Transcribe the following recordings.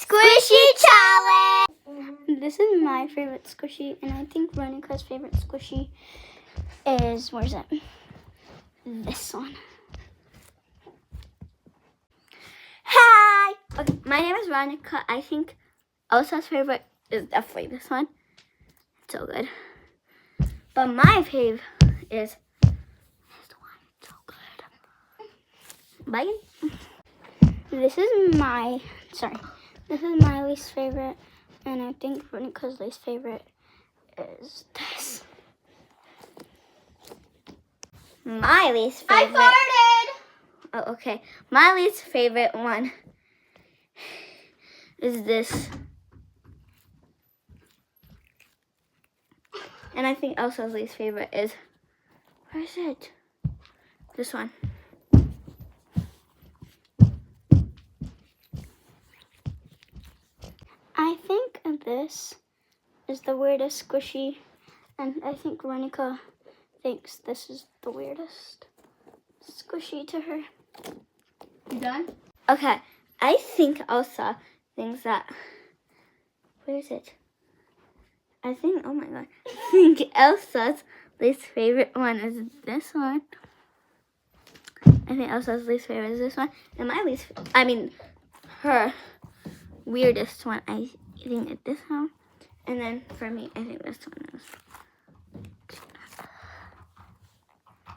Squishy challenge! This is my favorite squishy, and I think Veronica's favorite squishy is, where's it? This one. Hi! Okay, my name is Veronica. I think Elsa's favorite is definitely this one. It's so good. But my fave is this one. It's so good. Bye. This is my least favorite, and I think Veronica's least favorite is this. My least favorite. I Oh, okay. My least favorite one is this. And I think Elsa's least favorite is, where is it? This one. I think this is the weirdest squishy, and I think Veronica thinks this is the weirdest squishy to her. You done? Okay. I think Elsa thinks that, where is it? I think, oh my god. I think Elsa's least favorite one is this one. I think Elsa's least favorite is this one. And my her weirdest one, I think it's this one. And then for me, I think this one is.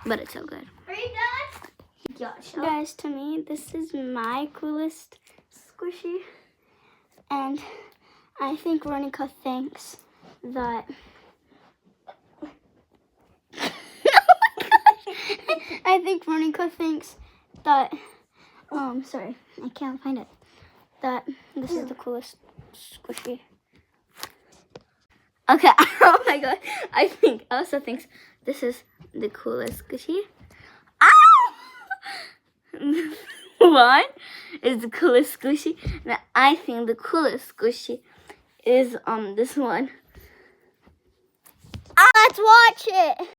But it's so good. Are you done? Gosh. Guys, to me, this is my coolest squishy, and I think Veronica thinks that. I think Veronica thinks that. Sorry, I can't find it. That this is the coolest squishy. Okay. Oh my god. I think Elsa thinks this is the coolest squishy. One is the coolest squishy, and I think the coolest squishy is this one. Let's watch it.